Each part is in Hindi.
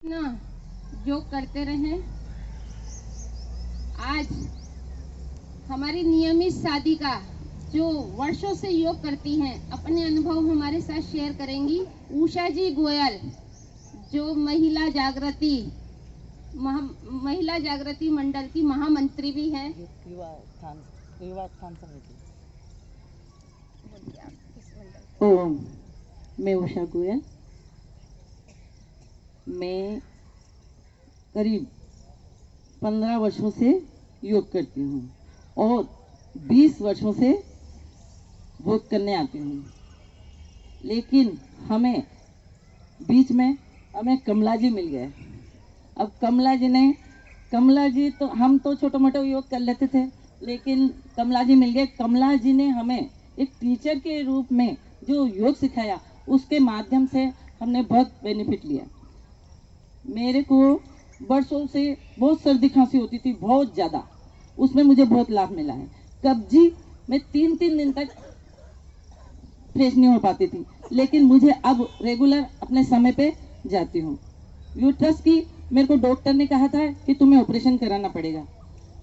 ना योग करते रहें। आज हमारी नियमित साधिका जो वर्षों से योग करती हैं अपने अनुभव हमारे साथ शेयर करेंगी उषा जी गोयल, जो महिला जागृति मंडल की महामंत्री भी हैं। युवा स्थान समिति। ओम, मैं उषा गोयल। मैं करीब 15 वर्षों से योग करती हूँ और 20 वर्षों से वोट करने आती हूँ। लेकिन हमें बीच में कमला जी मिल गए। अब कमला जी तो हम तो छोटे मोटे योग कर लेते थे, लेकिन कमला जी मिल गए। कमला जी ने हमें एक टीचर के रूप में जो योग सिखाया, उसके माध्यम से हमने बहुत बेनिफिट लिया। मेरे को वर्षों से बहुत सर्दी खांसी होती थी, बहुत ज़्यादा। उसमें मुझे बहुत लाभ मिला है। कब्जी मैं 3-3 दिन तक फ्रेश नहीं हो पाती थी, लेकिन मुझे अब रेगुलर अपने समय पे जाती हूँ। यूट्रस की मेरे को डॉक्टर ने कहा था कि तुम्हें ऑपरेशन कराना पड़ेगा।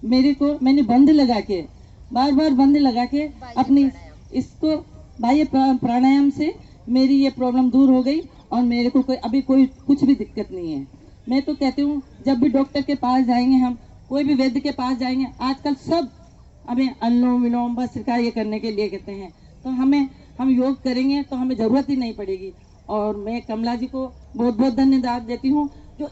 मैंने बार बार बंद लगा के अपनी इसको बाह्य प्राणायाम से मेरी ये प्रॉब्लम दूर हो गई और मेरे को अभी कुछ भी दिक्कत नहीं है। मैं तो कहती हूँ, जब भी डॉक्टर के पास जाएंगे, हम कोई भी वैद्य के पास जाएंगे, आजकल सब हमें अनुलोम विलोम बस ये करने के लिए कहते हैं, तो हम योग करेंगे तो हमें जरूरत ही नहीं पड़ेगी। और मैं कमला जी को बहुत बहुत धन्यवाद देती हूँ, जो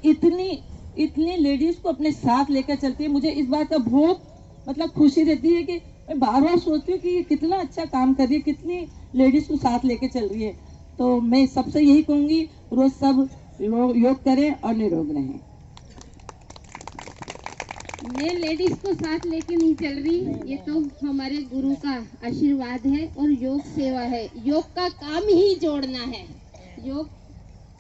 इतनी लेडीज को अपने साथ लेकर चलती है। मुझे इस बात का बहुत खुशी रहती है कि मैं बार बार सोचती हूँ कि ये कितना अच्छा काम कर रही है, कितनी लेडीज को साथ लेके चल रही है। तो मैं सबसे यही कहूँगी, रोज सब योग करें और निरोग रहें। मैं लेडीज को साथ लेके नहीं चल रही, ये तो हमारे गुरु का आशीर्वाद है और योग सेवा है। योग का काम ही जोड़ना है। योग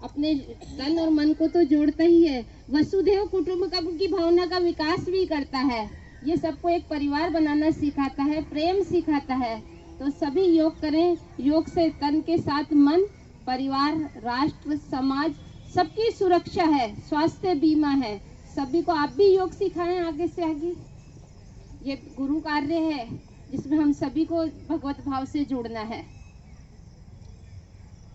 अपने तन और मन को तो जोड़ता ही है, वसुधैव कुटुंबकम की भावना का विकास भी करता है। ये सबको एक परिवार बनाना सिखाता है, प्रेम सिखाता है। तो सभी योग करें। योग से तन के साथ मन, परिवार, राष्ट्र, समाज सबकी सुरक्षा है, स्वास्थ्य बीमा है। सभी को आप भी योग सिखाएं आगे से आगे। ये गुरु कार्य है जिसमें हम सभी को भगवत भाव से जोड़ना है।